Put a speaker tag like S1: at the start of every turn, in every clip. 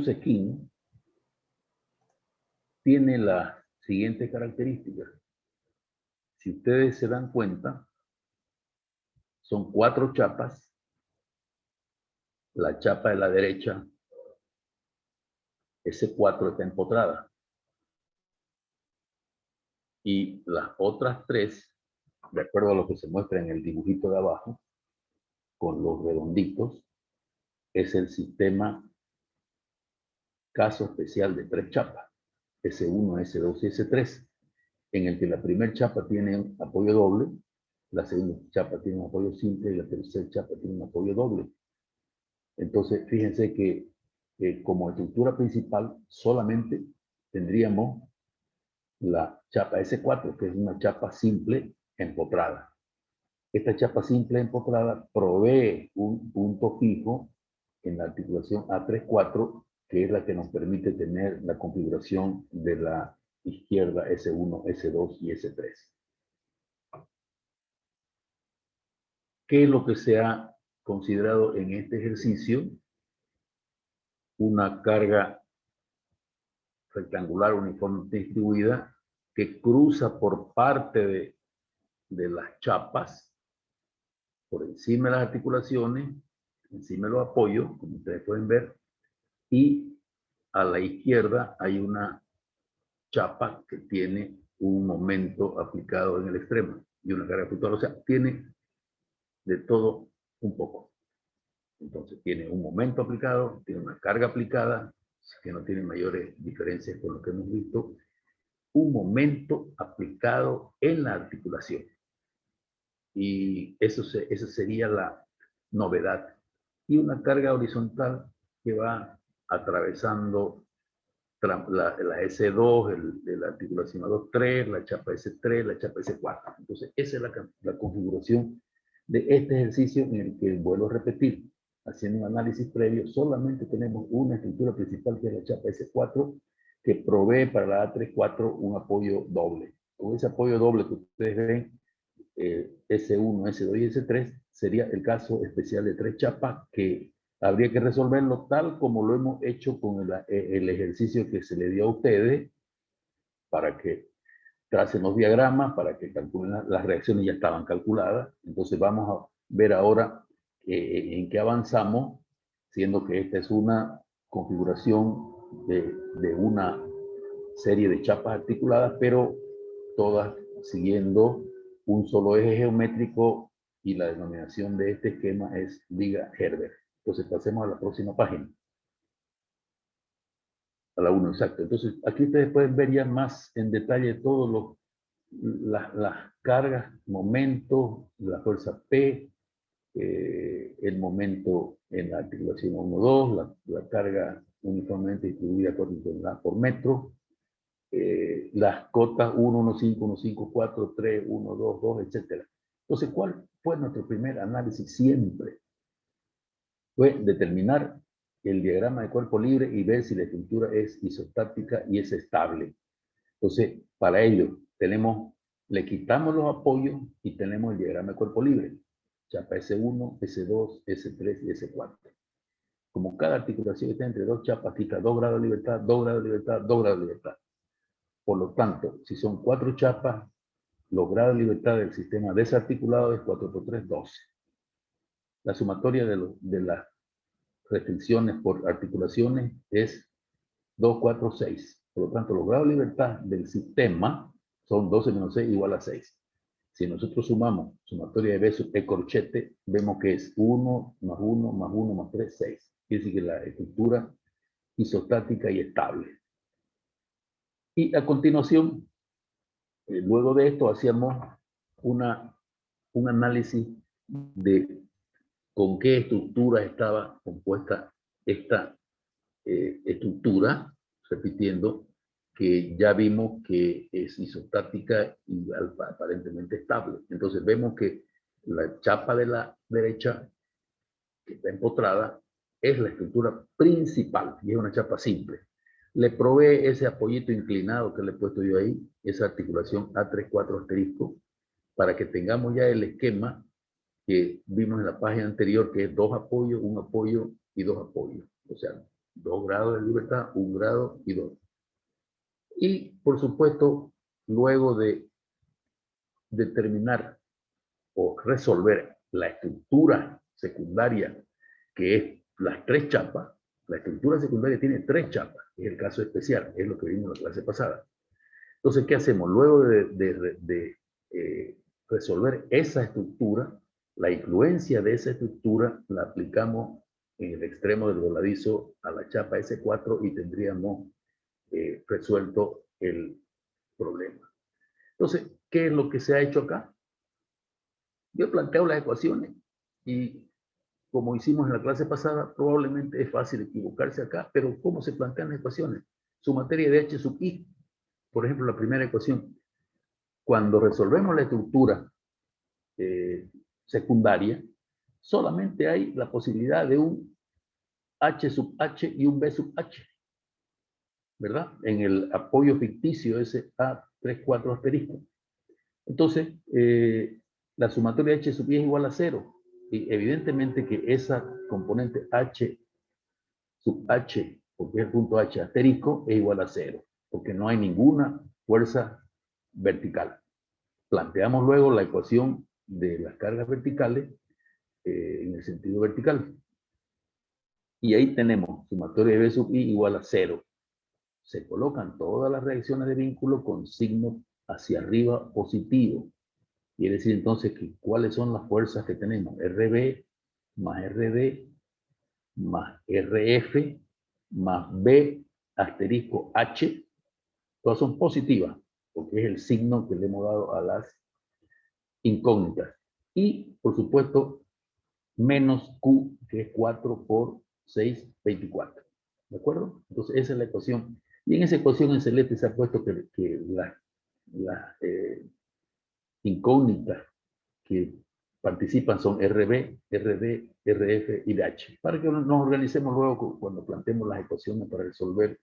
S1: Skin tiene las siguientes características. Si ustedes se dan cuenta, son 4 chapas. La chapa de la derecha, S4 está empotrada. Y las otras 3, de acuerdo a lo que se muestra en el dibujito de abajo, con los redonditos, es el sistema caso especial de 3 chapas, S1, S2 y S3, en el que la primera chapa tiene un apoyo doble, la segunda chapa tiene un apoyo simple y la tercera chapa tiene un apoyo doble. Entonces, fíjense que como estructura principal solamente tendríamos la chapa S4, que es una chapa simple empotrada. Esta chapa simple empotrada provee un punto fijo en la articulación A3-4, que es la que nos permite tener la configuración de la izquierda S1, S2 y S3. ¿Qué es lo que se ha considerado en este ejercicio? Una carga rectangular uniforme distribuida que cruza por parte de las chapas, por encima de las articulaciones, encima de los apoyos, como ustedes pueden ver, y a la izquierda hay una chapa que tiene un momento aplicado en el extremo y una carga fluctuante. O sea, tiene de todo un poco. Entonces tiene un momento aplicado, tiene una carga aplicada, que no tiene mayores diferencias con lo que hemos visto, un momento aplicado en la articulación. Y eso sería la novedad. Y una carga horizontal que va atravesando la S2, la articulación A2-3, la chapa S3, la chapa S4. Entonces, esa es la configuración de este ejercicio en el que vuelvo a repetir. Haciendo un análisis previo, solamente tenemos una estructura principal que es la chapa S4, que provee para la A3-4 un apoyo doble. Con ese apoyo doble que ustedes ven, S1, S2 y S3, sería el caso especial de 3 chapas que habría que resolverlo tal como lo hemos hecho con el ejercicio que se le dio a ustedes, para que tracen los diagramas, para que calculen las reacciones, ya estaban calculadas. Entonces vamos a ver ahora en qué avanzamos, siendo que esta es una configuración de una serie de chapas articuladas, pero todas siguiendo un solo eje geométrico, y la denominación de este esquema es viga Herbert. Entonces pasemos a la próxima página. A la 1, exacto. Entonces aquí ustedes pueden ver ya más en detalle todos las cargas, momentos, la fuerza P, el momento en la articulación 1-2, la carga uniformemente distribuida por metro, las cotas 1, 1, 5, 1, 5, 4, 3, 1, 2, 2, etc. Entonces, ¿cuál fue nuestro primer análisis siempre? Fue determinar el diagrama de cuerpo libre y ver si la estructura es isostática y es estable. Entonces, para ello, le quitamos los apoyos y tenemos el diagrama de cuerpo libre. Chapa S1, S2, S3 y S4. Como cada articulación está entre 2 chapas, quita 2 grados de libertad, 2 grados de libertad, 2 grados de libertad. Por lo tanto, si son 4 chapas, los grados de libertad del sistema desarticulado es 4 por 3, 12. La sumatoria de las restricciones por articulaciones es 2, 4, 6. Por lo tanto, los grados de libertad del sistema son 12 menos 6 igual a 6. Si nosotros sumamos sumatoria de B sub E corchete, vemos que es 1 más 1 más 1 más 3, 6. Quiere decir que la estructura isostática y estable. Y a continuación, luego de esto, hacíamos un análisis de con qué estructura estaba compuesta esta estructura, repitiendo que ya vimos que es isostática y aparentemente estable. Entonces vemos que la chapa de la derecha, que está empotrada, es la estructura principal y es una chapa simple. Le provee ese apoyito inclinado que le he puesto yo ahí, esa articulación A3-4 asterisco, para que tengamos ya el esquema que vimos en la página anterior, que es 2 apoyos, 1 apoyo y 2 apoyos. O sea, 2 grados de libertad, 1 grado y 2. Y, por supuesto, luego de determinar o resolver la estructura secundaria, que es las 3 chapas, la estructura secundaria tiene 3 chapas, es el caso especial, es lo que vimos en la clase pasada. Entonces, ¿qué hacemos? Luego de resolver esa estructura, la influencia de esa estructura la aplicamos en el extremo del voladizo a la chapa S4 y tendríamos resuelto el problema. Entonces, ¿qué es lo que se ha hecho acá? Yo planteo las ecuaciones y como hicimos en la clase pasada, probablemente es fácil equivocarse acá, pero ¿cómo se plantean las ecuaciones? Su materia de h sub i, por ejemplo, la primera ecuación. Cuando resolvemos la estructura secundaria, solamente hay la posibilidad de un h sub h y un b sub h, ¿verdad? En el apoyo ficticio ese A34 asterisco. Entonces, la sumatoria h sub i es igual a 0. Y evidentemente que esa componente h sub h, porque es el punto h asterisco, es igual a 0, porque no hay ninguna fuerza vertical. Planteamos luego la ecuación de las cargas verticales en el sentido vertical. Y ahí tenemos sumatoria de B sub I igual a 0. Se colocan todas las reacciones de vínculo con signo hacia arriba positivo. Quiere decir entonces que cuáles son las fuerzas que tenemos. RB más RD más RF más B asterisco H. Todas son positivas, porque es el signo que le hemos dado a las incógnitas. Y, por supuesto, menos Q, que es 4 por 6, 24. ¿De acuerdo? Entonces, esa es la ecuación. Y en esa ecuación en celeste se ha puesto que las incógnitas que participan son RB, RD, RF y DH. Para que nos organicemos luego cuando planteemos las ecuaciones para resolver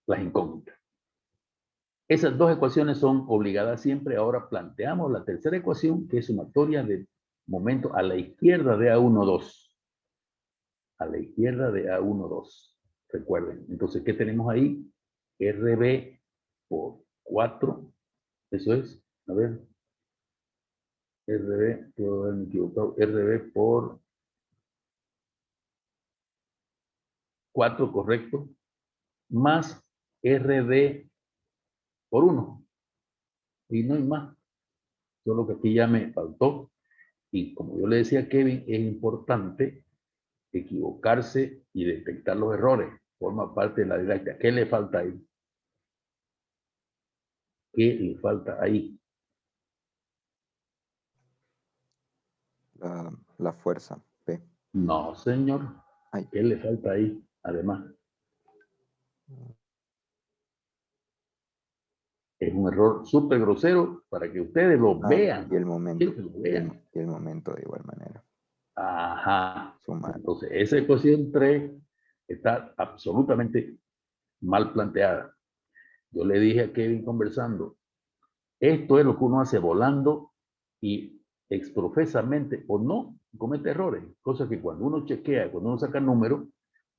S1: las incógnitas. Esas dos ecuaciones son obligadas siempre. Ahora planteamos la tercera ecuación, que es sumatoria de momento a la izquierda de A12. A la izquierda de A12. Recuerden. Entonces, ¿qué tenemos ahí? RB por 4. Eso es. A ver. RB, puedo haberme equivocado. RB por 4, correcto. Más RD por 1. Y no hay más. Solo que aquí ya me faltó. Y como yo le decía a Kevin, es importante equivocarse y detectar los errores. Forma parte de la didáctica. ¿Qué le falta ahí? ¿Qué le falta ahí?
S2: La fuerza, P.
S1: No, señor.
S2: Ay.
S1: ¿Qué le falta ahí? Además, es un error súper grosero para que ustedes lo vean.
S2: Y el momento.
S1: Quiero que lo vean.
S2: Y el momento de igual manera.
S1: Ajá.
S2: Sumar.
S1: Entonces, esa ecuación 3 está absolutamente mal planteada. Yo le dije a Kevin conversando, esto es lo que uno hace volando y exprofesamente o no comete errores. Cosa que cuando uno chequea, cuando uno saca números,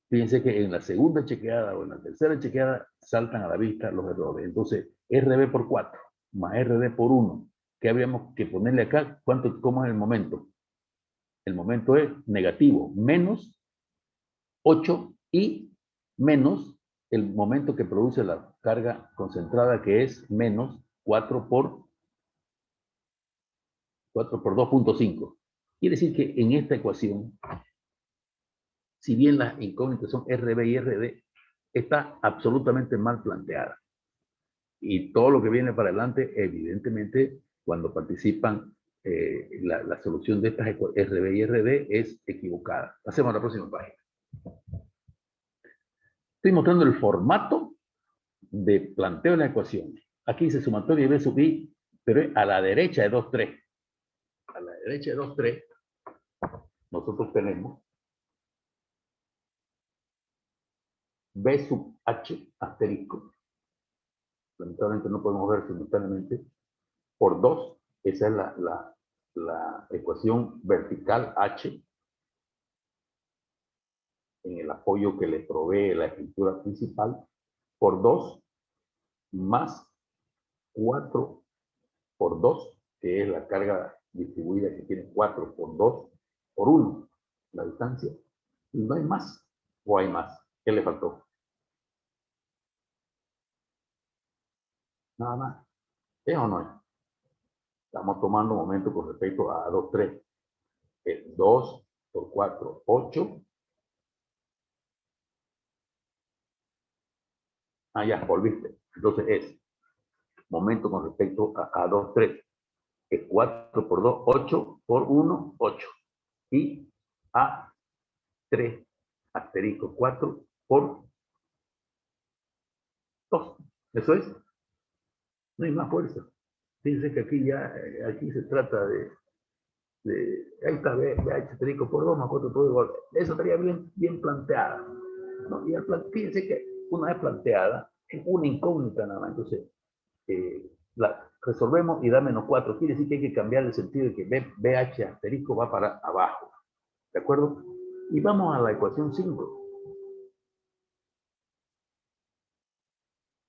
S1: fíjense que en la segunda chequeada o en la tercera chequeada saltan a la vista los errores. Entonces, RB por 4 más RD por 1. ¿Qué habríamos que ponerle acá? ¿Cómo es el momento? El momento es negativo, menos 8 y menos el momento que produce la carga concentrada, que es menos 4 por 2.5. Quiere decir que en esta ecuación, si bien las incógnitas son RB y RD, está absolutamente mal planteada. Y todo lo que viene para adelante, evidentemente, cuando participan la solución de estas RB y RD es equivocada. Pasemos a la próxima página. Estoy mostrando el formato de planteo de la ecuación. Aquí dice sumatoria de B sub I, pero es a la derecha de 2, 3. A la derecha de 2, 3, nosotros tenemos B sub H asterisco. Lamentablemente no podemos ver simultáneamente por 2. Esa es la ecuación vertical H en el apoyo que le provee la estructura principal por 2 más 4 por 2, que es la carga distribuida que tiene 4 por 2 por 1, la distancia. Y no hay más. ¿O hay más? ¿Qué le faltó? Nada más. ¿Es o no es? Estamos tomando un momento con respecto a 2, 3. 2 por 4, 8. Ah, ya, volviste. Entonces es momento con respecto a 2, 3. Es 4 por 2, 8 por 1, 8. Y a 3 asterisco 4 por 2. Eso es. No hay más fuerza. Fíjense que aquí ya, aquí se trata ahí está, BH asterisco por 2 más 4 por 2. Eso estaría bien planteada, ¿no? Y fíjense que una vez planteada, es una incógnita nada más. Entonces, la resolvemos y da menos 4. Quiere decir que hay que cambiar el sentido de que BH asterisco va para abajo. ¿De acuerdo? Y vamos a la ecuación 5.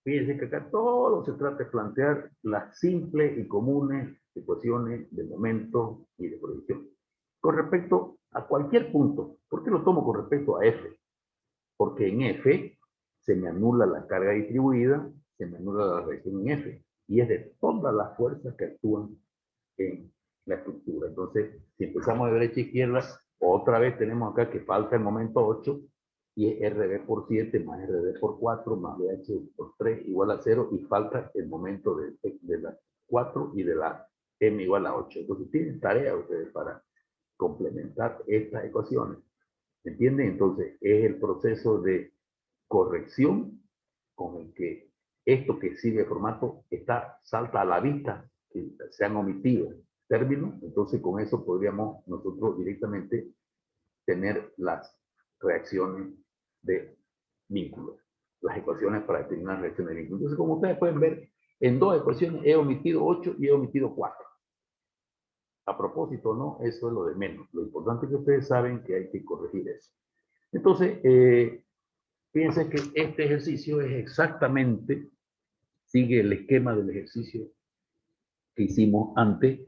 S1: Fíjense que acá todo se trata de plantear las simples y comunes ecuaciones de momento y de proyección. Con respecto a cualquier punto, ¿por qué lo tomo con respecto a F? Porque en F se me anula la carga distribuida, se me anula la reacción en F, y es de todas las fuerzas que actúan en la estructura. Entonces, si empezamos de derecha a izquierda, otra vez tenemos acá que falta el momento 8, y es RB por 7 más RB por 4 más BH por 3 igual a 0, y falta el momento de la 4 y de la M igual a 8. Entonces, tienen tarea ustedes para complementar estas ecuaciones. ¿Entienden? Entonces, es el proceso de corrección con el que esto que sigue formato salta a la vista, que se han omitido términos. Entonces, con eso podríamos nosotros directamente tener las reacciones de vínculo, las ecuaciones para determinar reacciones de vínculo. Entonces, como ustedes pueden ver, en 2 ecuaciones he omitido 8 y he omitido 4. A propósito, no, eso es lo de menos. Lo importante es que ustedes saben que hay que corregir eso. Entonces, fíjense que este ejercicio es exactamente, sigue el esquema del ejercicio que hicimos antes,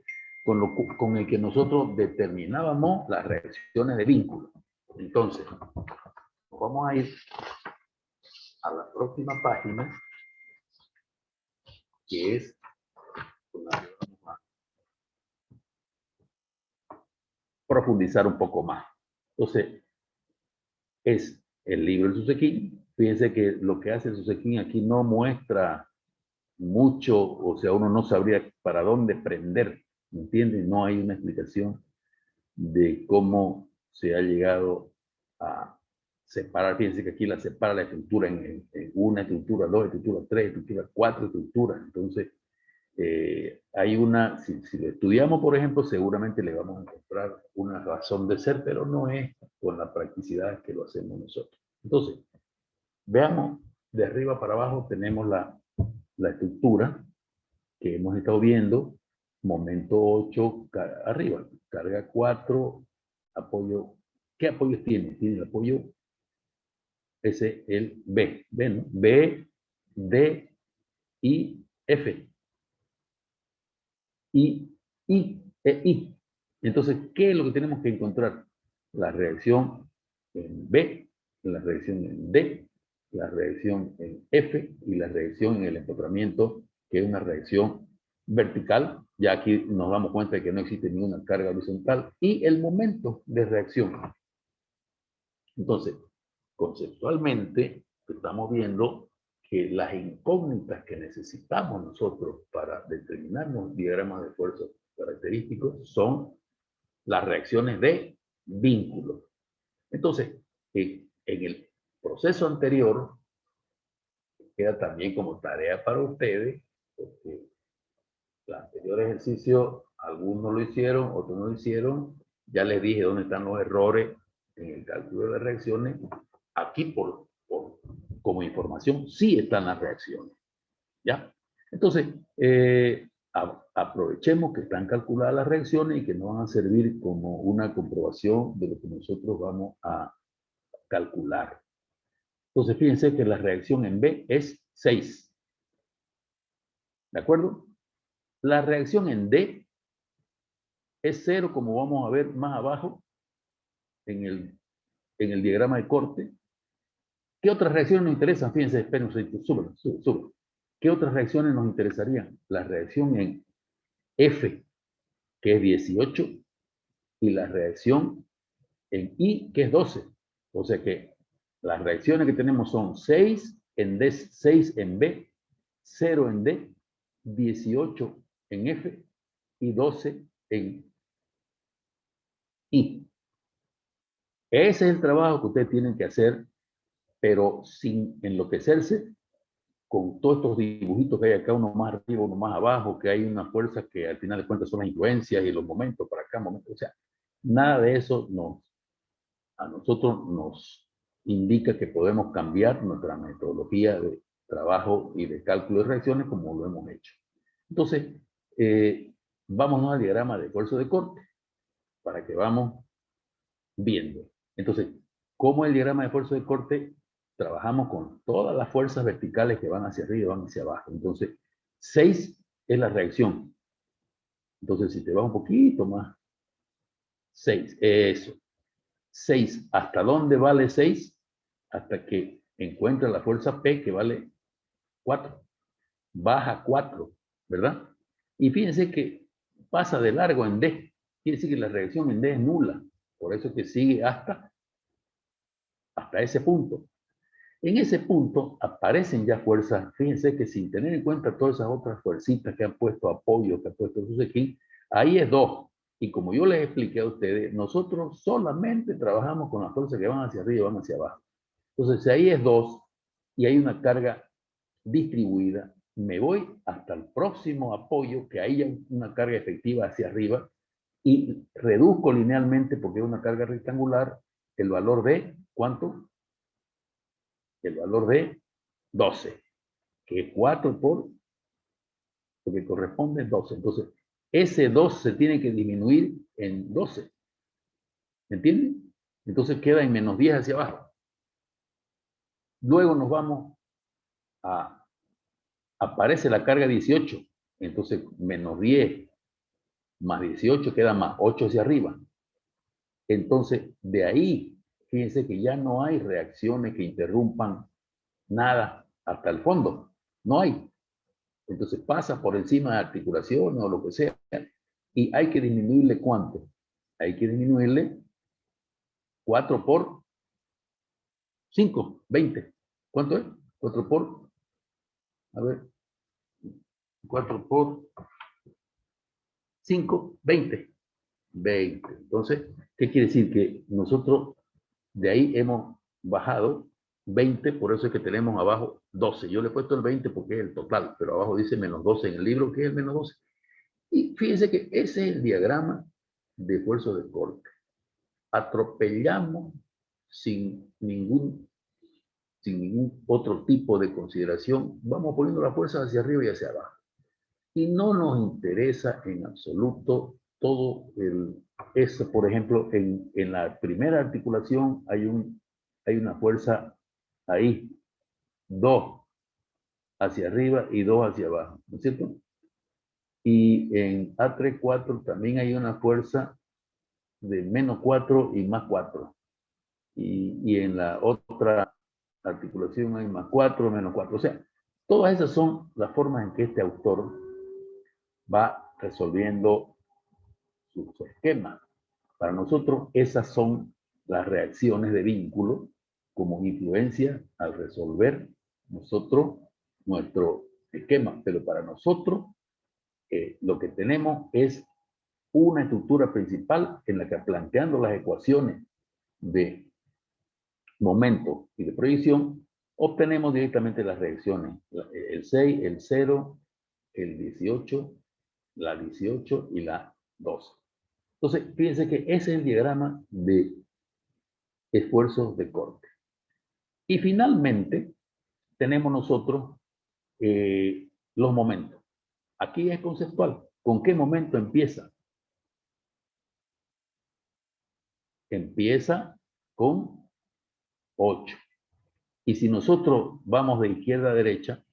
S1: con el que nosotros determinábamos las reacciones de vínculo. Entonces, vamos a ir a la próxima página, que es profundizar un poco más. Entonces, es el libro de Susequín. Fíjense que lo que hace Susequín aquí no muestra mucho, o sea, uno no sabría para dónde prender, ¿me entienden? No hay una explicación de cómo se ha llegado a separar. Fíjense que aquí la separa la estructura en una estructura, 2 estructuras, 3 estructuras, 4 estructuras. Entonces, hay una, si lo estudiamos, por ejemplo, seguramente le vamos a encontrar una razón de ser, pero no es con la practicidad que lo hacemos nosotros. Entonces, veamos de arriba para abajo, tenemos la estructura que hemos estado viendo, momento 8 arriba, carga 4, apoyo. ¿Qué apoyos tiene? Tiene el apoyo, ese el B, ¿ven? ¿No? B, D, I, F. I. Entonces, ¿qué es lo que tenemos que encontrar? La reacción en B, la reacción en D, la reacción en F y la reacción en el empotramiento, que es una reacción vertical. Ya aquí nos damos cuenta de que no existe ninguna carga horizontal, y el momento de reacción. Entonces, conceptualmente, estamos viendo que las incógnitas que necesitamos nosotros para determinar los diagramas de fuerza característicos son las reacciones de vínculo. Entonces, en el proceso anterior, queda también como tarea para ustedes, porque el anterior ejercicio, algunos lo hicieron, otros no lo hicieron. Ya les dije dónde están los errores en el cálculo de las reacciones. Aquí, como información, sí están las reacciones. ¿Ya? Entonces, aprovechemos que están calculadas las reacciones y que nos van a servir como una comprobación de lo que nosotros vamos a calcular. Entonces, fíjense que la reacción en B es 6. ¿De acuerdo? La reacción en D es 0, como vamos a ver más abajo en el diagrama de corte. ¿Qué otras reacciones nos interesan? Fíjense, esperen un segundo, súbelo. ¿Qué otras reacciones nos interesarían? La reacción en F, que es 18, y la reacción en I, que es 12. O sea que las reacciones que tenemos son 6 en D, 6 en B, 0 en D, 18 en F y 12 en I. Ese es el trabajo que ustedes tienen que hacer, pero sin enloquecerse con todos estos dibujitos que hay acá, uno más arriba, uno más abajo, que hay unas fuerzas que al final de cuentas son las influencias y los momentos para acá, momentos. O sea, nada de eso a nosotros nos indica que podemos cambiar nuestra metodología de trabajo y de cálculo de reacciones como lo hemos hecho. Entonces, vámonos al diagrama de esfuerzo de corte para que vamos viendo. Entonces, ¿cómo el diagrama de esfuerzo de corte? Trabajamos con todas las fuerzas verticales que van hacia arriba y van hacia abajo. Entonces, 6 es la reacción. Entonces, si te vas un poquito más, 6, eso. 6, ¿hasta dónde vale 6? Hasta que encuentra la fuerza P que vale 4. Baja 4, ¿verdad? Y fíjense que pasa de largo en D. Quiere decir que la reacción en D es nula. Por eso que sigue hasta ese punto. En ese punto aparecen ya fuerzas. Fíjense que sin tener en cuenta todas esas otras fuercitas que han puesto apoyo, que han puesto sus aquí, ahí es 2. Y como yo les expliqué a ustedes, nosotros solamente trabajamos con las fuerzas que van hacia arriba y van hacia abajo. Entonces, si ahí es 2 y hay una carga distribuida, me voy hasta el próximo apoyo, que haya una carga efectiva hacia arriba, y reduzco linealmente, porque es una carga rectangular, el valor de, ¿cuánto? El valor de 12, que es 4 por lo que corresponde 12. Entonces, ese 2 se tiene que disminuir en 12. ¿Entienden? Entonces queda en menos 10 hacia abajo. Luego nos vamos a... Aparece la carga 18. Entonces, menos 10 más 18 queda más 8 hacia arriba. Entonces, de ahí, fíjense que ya no hay reacciones que interrumpan nada hasta el fondo. No hay. Entonces pasa por encima de articulaciones o lo que sea. Y hay que disminuirle ¿cuánto? Hay que disminuirle 4 por 5, 20. ¿Cuánto es? 4 por, a ver, 4 por 5, 20. 20. Entonces, ¿qué quiere decir? Que nosotros de ahí hemos bajado 20, por eso es que tenemos abajo 12. Yo le he puesto el 20 porque es el total, pero abajo dice menos 12 en el libro, que es el menos 12. Y fíjense que ese es el diagrama de esfuerzo de corte. Atropellamos sin ningún otro tipo de consideración, vamos poniendo la fuerza hacia arriba y hacia abajo. Y no nos interesa en absoluto todo eso. Por ejemplo, en la primera articulación hay una fuerza ahí, 2 hacia arriba y 2 hacia abajo, ¿no es cierto? Y en A3-4 también hay una fuerza de menos 4 y más 4. Y en la otra articulación hay más 4, menos 4. O sea, todas esas son las formas en que este autor va resolviendo sus esquemas. Para nosotros, esas son las reacciones de vínculo como influencia al resolver nosotros nuestro esquema. Pero para nosotros, lo que tenemos es una estructura principal en la que, planteando las ecuaciones de momento y de proyección, obtenemos directamente las reacciones. El 6, el 0, el 18, la 18 y la 12. Entonces, fíjense que ese es el diagrama de esfuerzos de corte. Y finalmente, tenemos nosotros los momentos. Aquí es conceptual. ¿Con qué momento empieza? Empieza con 8. Y si nosotros vamos de izquierda a derecha,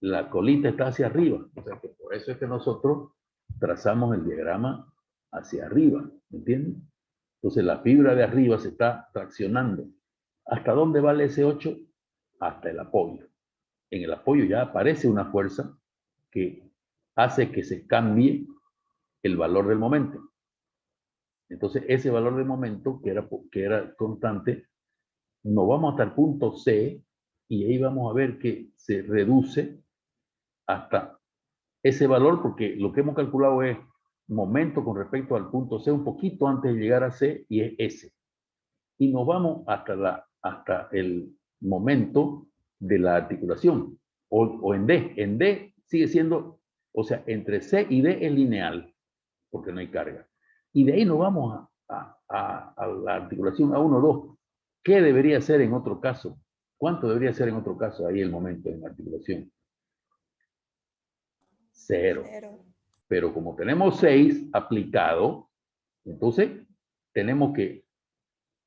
S1: la colita está hacia arriba. O sea que por eso es que nosotros trazamos el diagrama hacia arriba. ¿Entienden? Entonces la fibra de arriba se está traccionando. ¿Hasta dónde vale ese 8? Hasta el apoyo. En el apoyo ya aparece una fuerza que hace que se cambie el valor del momento. Entonces ese valor del momento, que era constante, nos vamos hasta el punto C y ahí vamos a ver que se reduce hasta ese valor, porque lo que hemos calculado es momento con respecto al punto C un poquito antes de llegar a C, y es S. Y nos vamos hasta el momento de la articulación, o en D. En D sigue siendo, o sea, entre C y D es lineal, porque no hay carga. Y de ahí nos vamos a la articulación A1-2. ¿Qué debería ser en otro caso? ¿Cuánto debería ser en otro caso ahí el momento en la articulación? 0. Pero como tenemos 6 aplicado, entonces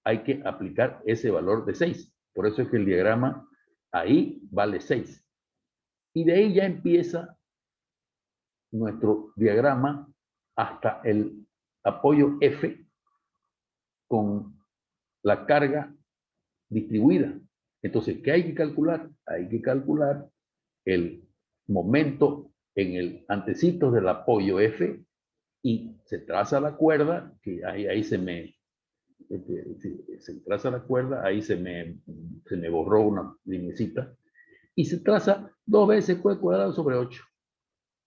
S1: hay que aplicar ese valor de 6. Por eso es que el diagrama ahí vale 6. Y de ahí ya empieza nuestro diagrama hasta el apoyo F con la carga distribuida. Entonces, ¿qué hay que calcular? Hay que calcular el momento en el antecito del apoyo F y se traza la cuerda, que ahí se me traza la cuerda, ahí se me borró una linecita, y se traza 2 veces Q cuadrado sobre 8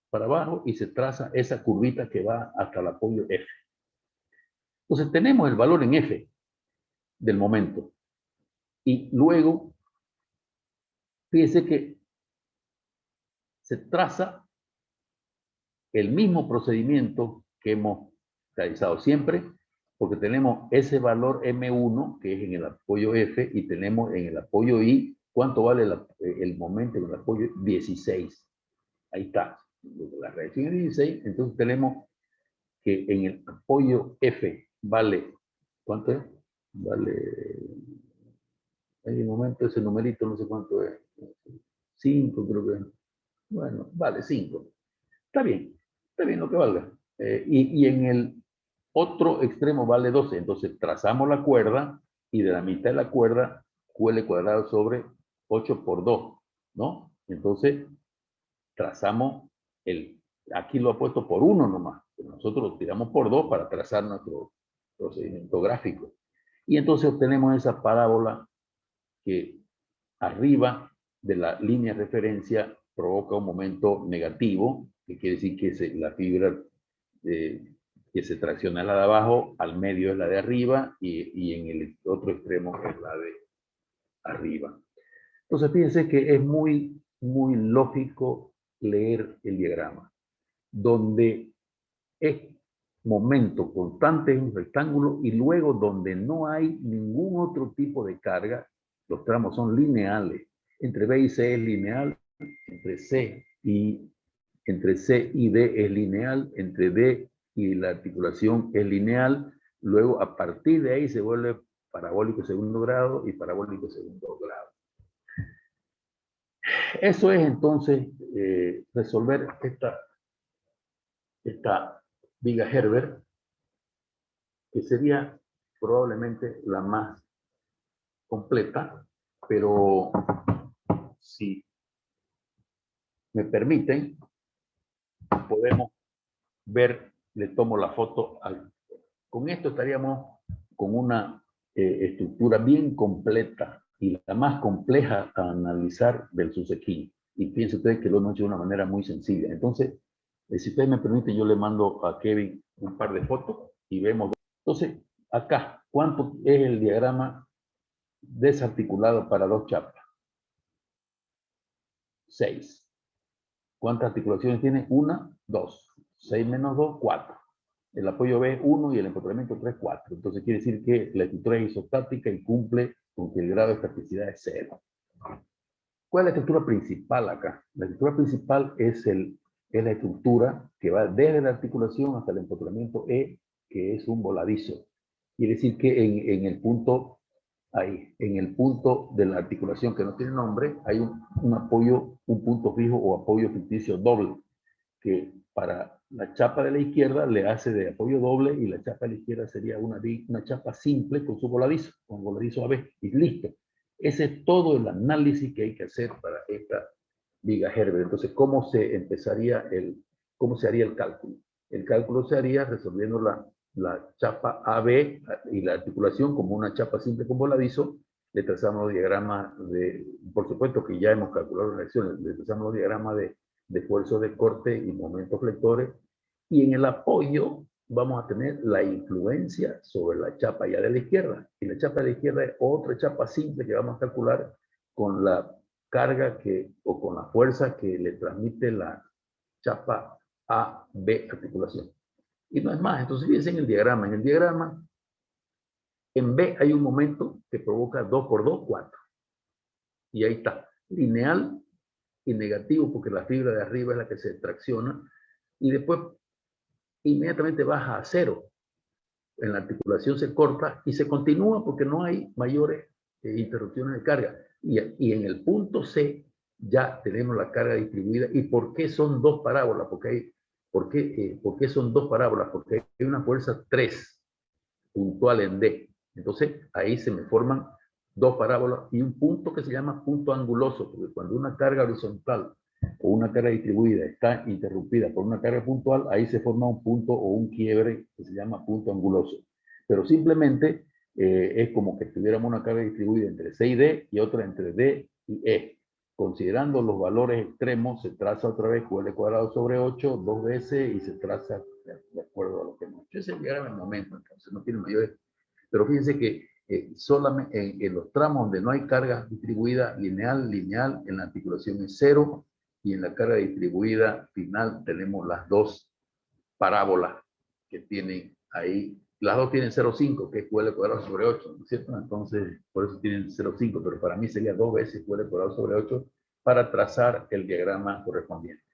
S1: para abajo y se traza esa curvita que va hasta el apoyo F. Entonces tenemos el valor en F del momento. Y luego, fíjense que se traza el mismo procedimiento que hemos realizado siempre, porque tenemos ese valor M1, que es en el apoyo F, y tenemos en el apoyo I, ¿cuánto vale el momento en el apoyo? 16. Ahí está. La reacción es 16, entonces tenemos que en el apoyo F vale, ¿cuánto es? Vale, en el momento ese numerito no sé cuánto es. 5 creo que es. Bueno, vale 5. Está bien lo que valga. Y en el otro extremo vale 12. Entonces trazamos la cuerda y de la mitad de la cuerda QL cuadrado sobre 8 por 2, ¿no? Entonces trazamos aquí lo he puesto por 1 nomás. Nosotros lo tiramos por 2 para trazar nuestro procedimiento gráfico. Y entonces obtenemos esa parábola que arriba de la línea de referencia provoca un momento negativo, que quiere decir que la fibra que se tracciona es la de abajo, al medio es la de arriba y en el otro extremo es la de arriba. Entonces fíjense que es muy lógico leer el diagrama, donde es momento constante en un rectángulo y luego donde no hay ningún otro tipo de carga, los tramos son lineales. Entre B y C es lineal, entre C y D es lineal, entre D y la articulación es lineal, luego a partir de ahí se vuelve parabólico segundo grado y parabólico segundo grado. Eso es entonces resolver esta viga Herbert, que sería probablemente la más completa, pero si me permiten, podemos ver, le tomo la foto. Con esto estaríamos con una estructura bien completa y la más compleja a analizar del Susequín. Y piensen ustedes que lo hemos hecho de una manera muy sencilla. Entonces, si ustedes me permiten, yo le mando a Kevin un par de fotos y vemos. Entonces, acá, ¿cuánto es el diagrama desarticulado para 2 chapas? 6. ¿Cuántas articulaciones tiene? 1, 2. 6 menos 2, 4. El apoyo B, 1 y el empotramiento 3, 4. Entonces quiere decir que la estructura es isostática y cumple con que el grado de estaticidad es 0. ¿Cuál es la estructura principal acá? La estructura principal es el es la estructura que va desde la articulación hasta el empotramiento E, que es un voladizo. Quiere decir que en el punto, ahí, en el punto de la articulación que no tiene nombre, hay un apoyo, un punto fijo o apoyo ficticio doble, que para la chapa de la izquierda le hace de apoyo doble y la chapa de la izquierda sería una chapa simple con su voladizo, con voladizo AB, y listo. Ese es todo el análisis que hay que hacer para esta viga Herbert. Entonces, ¿cómo se haría el cálculo? El cálculo se haría resolviendo la chapa AB y la articulación como una chapa simple con voladizo. Le trazamos los diagramas por supuesto que ya hemos calculado las reacciones, le trazamos los diagramas de esfuerzo de corte y momentos flectores. Y en el apoyo vamos a tener la influencia sobre la chapa ya de la izquierda. Y la chapa de la izquierda es otra chapa simple que vamos a calcular con la carga o con la fuerza que le transmite la chapa AB articulación. Y no es más. Entonces fíjense en el diagrama. En el diagrama, en B hay un momento que provoca 2 por 2, 4. Y ahí está. Lineal y negativo, porque la fibra de arriba es la que se tracciona. Y después inmediatamente baja a 0. En la articulación se corta y se continúa porque no hay mayores interrupciones de carga. Y en el punto C ya tenemos la carga distribuida. ¿Y por qué son dos parábolas? ¿Por qué son dos parábolas? Porque hay una fuerza 3 puntual en D. Entonces ahí se me forman dos parábolas y un punto que se llama punto anguloso, porque cuando una carga horizontal o una carga distribuida está interrumpida por una carga puntual, ahí se forma un punto o un quiebre que se llama punto anguloso. Pero simplemente es como que tuviéramos una carga distribuida entre C y D y otra entre D y E. Considerando los valores extremos, se traza otra vez QL cuadrado sobre 8 dos veces y se traza de acuerdo a lo que hemos hecho. Ese diagrama en el momento, entonces no tiene mayores. Pero fíjense que solamente en los tramos donde no hay carga distribuida lineal, en la articulación es 0 y en la carga distribuida final tenemos las dos parábolas que tienen ahí. Las dos tienen 0,5, que es QL cuadrado sobre 8, ¿no es cierto? Entonces, por eso tienen 0,5, pero para mí sería dos veces QL cuadrado sobre 8 para trazar el diagrama correspondiente.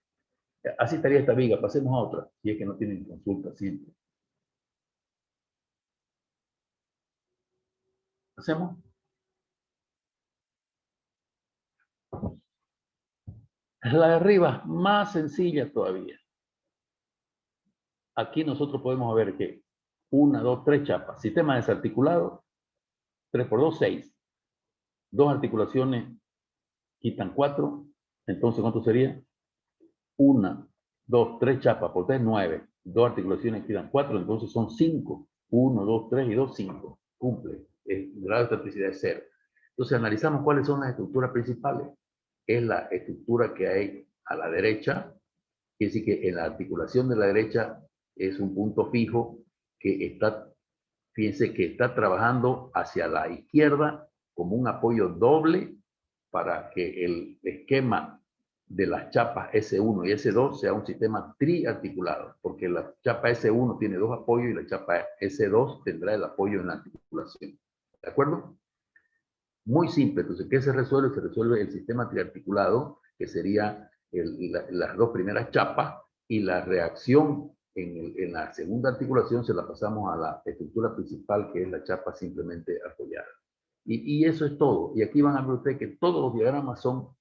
S1: Así estaría esta viga. Pasemos a otra, si es que no tienen consulta siempre. ¿Hacemos? La de arriba, más sencilla todavía. Aquí nosotros podemos ver que 1, 2, 3 chapas. Sistema desarticulado, 3 por 2, 6. Dos articulaciones quitan 4. Entonces, ¿cuánto sería? 1, 2, 3 chapas por 3, 9. Dos articulaciones quitan 4, entonces son 5. 1, 2, 3 y 2, 5. Cumple. El grado de elasticidad es 0. Entonces, analizamos cuáles son las estructuras principales. Es la estructura que hay a la derecha. Quiere decir que en la articulación de la derecha es un punto fijo que está, fíjense que está trabajando hacia la izquierda como un apoyo doble para que el esquema de las chapas S1 y S2 sea un sistema triarticulado, porque la chapa S1 tiene dos apoyos y la chapa S2 tendrá el apoyo en la articulación. ¿De acuerdo? Muy simple. Entonces, ¿qué se resuelve? Se resuelve el sistema triarticulado, que sería las dos primeras chapas, y la reacción en la segunda articulación se la pasamos a la estructura principal, que es la chapa simplemente apoyada. Y eso es todo. Y aquí van a ver ustedes que todos los diagramas son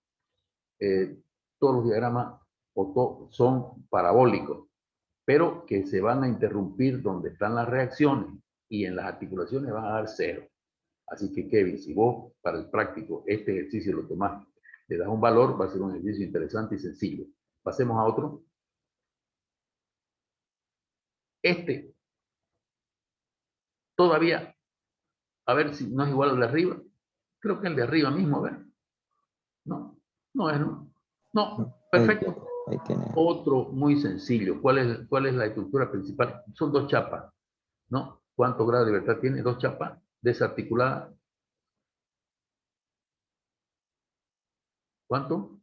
S1: son parabólicos, pero que se van a interrumpir donde están las reacciones y en las articulaciones van a dar 0. Así que, Kevin, si vos para el práctico este ejercicio lo tomás, le das un valor, va a ser un ejercicio interesante y sencillo. Pasemos a otro. Este, todavía, a ver si no es igual al de arriba. Creo que el de arriba mismo, a ver. No, no es, no. No, perfecto.
S2: Ahí tiene.
S1: Otro muy sencillo. ¿Cuál es la estructura principal? Son dos chapas, ¿no? ¿Cuántos grados de libertad tiene? Dos chapas desarticuladas. ¿Cuánto?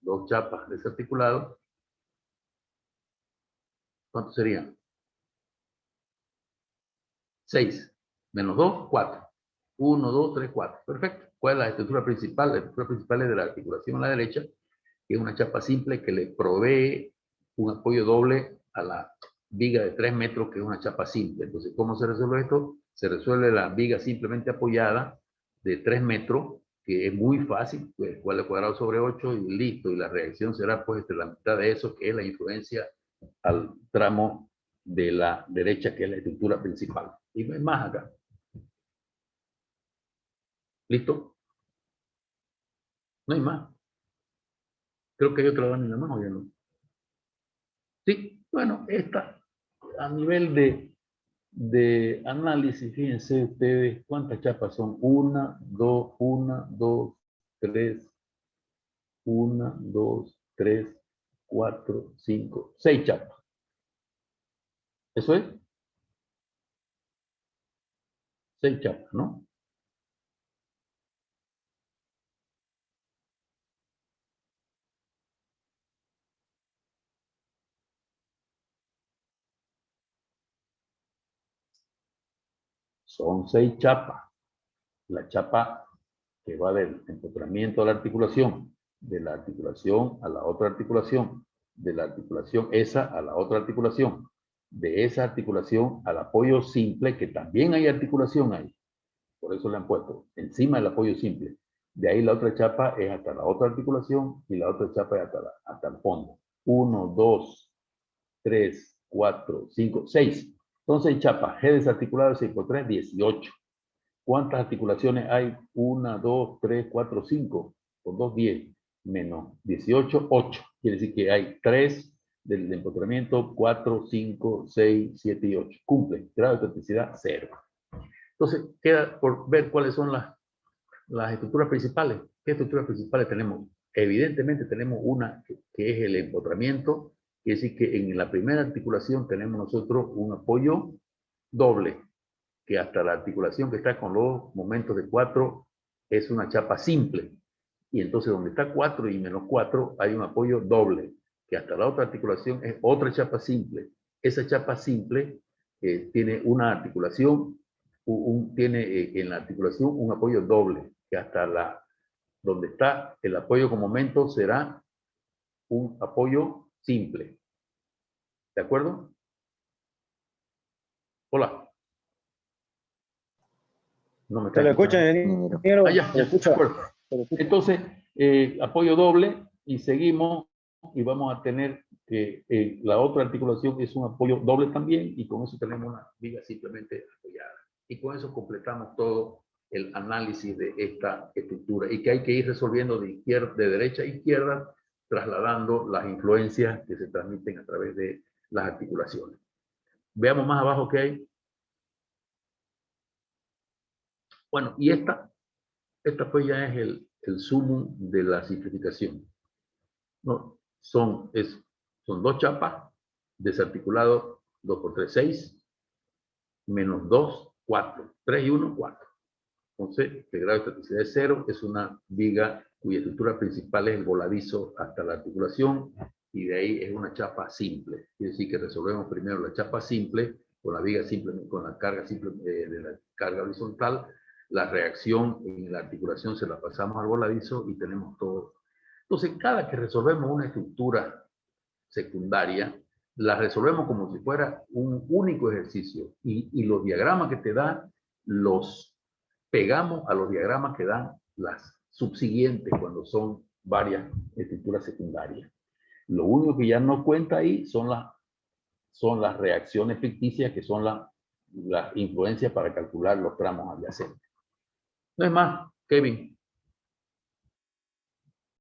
S1: Dos chapas desarticuladas. ¿Cuánto serían? 6 menos 2, 4. 1, 2, 3, 4. Perfecto. ¿Cuál es la estructura principal? La estructura principal es de la articulación a la derecha, que es una chapa simple que le provee un apoyo doble a la viga de 3 metros, que es una chapa simple. Entonces, ¿cómo se resuelve esto? Se resuelve la viga simplemente apoyada de 3 metros, que es muy fácil, pues cual cuadrado sobre 8 y listo. Y la reacción será pues de la mitad de eso, que es la influencia al tramo de la derecha, que es la estructura principal. Y no hay más acá. ¿Listo? No hay más. Creo que hay otra lámina más, ¿o ya no? Sí, bueno, esta a nivel de análisis, fíjense ustedes cuántas chapas son. 1, 2, 3, 1, 2, 3, 4, 5, 6 chapas. ¿Eso es? 6 chapas, ¿no? Son 6 chapas. La chapa que va del empotramiento a la articulación, de la articulación a la otra articulación, de la articulación esa a la otra articulación, de esa articulación al apoyo simple, que también hay articulación ahí. Por eso le han puesto encima del apoyo simple. De ahí la otra chapa es hasta la otra articulación y la otra chapa es hasta el fondo. 1, 2, 3, 4, 5, 6. Entonces chapas. G desarticulado 6 por 3, 18. ¿Cuántas articulaciones hay? 1, 2, 3, 4, 5. Por 2, 10. Menos 18, 8. Quiere decir que hay 3 del empotramiento, 4, 5, 6, 7 y 8. Cumple. Grado de toxicidad 0. Entonces, queda por ver cuáles son las estructuras principales. ¿Qué estructuras principales tenemos? Evidentemente tenemos una que es el empotramiento, quiere decir que en la primera articulación tenemos nosotros un apoyo doble, que hasta la articulación que está con los momentos de 4 es una chapa simple. Y entonces donde está 4 y menos 4 hay un apoyo doble, que hasta la otra articulación es otra chapa simple. Esa chapa simple tiene una articulación, tiene en la articulación un apoyo doble, que hasta donde está el apoyo con momento será un apoyo simple. ¿De acuerdo? Hola. No me está
S3: ¿Se lo escuchan,
S2: Ingeniero.
S3: ingeniero?
S1: ya,
S3: ¿Se lo escucha?
S1: de acuerdo. Entonces, apoyo doble y seguimos y vamos a tener que la otra articulación es un apoyo doble también y con eso tenemos una viga simplemente apoyada. Y con eso completamos todo el análisis de esta estructura y que hay que ir resolviendo de derecha a izquierda, trasladando las influencias que se transmiten a través de las articulaciones. Veamos más abajo qué hay. Bueno, y esta pues ya es el sumum de la simplificación. No, son 2 chapas, desarticulado 2 por 3, 6, menos 2, 4, 3 y 1, 4. Entonces, el grado de estaticidad es 0, es una viga cuya estructura principal es el voladizo hasta la articulación, y de ahí es una chapa simple. Quiere decir que resolvemos primero la chapa simple, con la viga simple, con la carga simple de la carga horizontal, la reacción en la articulación se la pasamos al voladizo y tenemos todo. Entonces, cada que resolvemos una estructura secundaria, la resolvemos como si fuera un único ejercicio y los diagramas que te dan los pegamos a los diagramas que dan las subsiguientes cuando son varias estructuras secundarias. Lo único que ya no cuenta ahí son las reacciones ficticias, que son las influencias para calcular los tramos adyacentes. No es más, Kevin.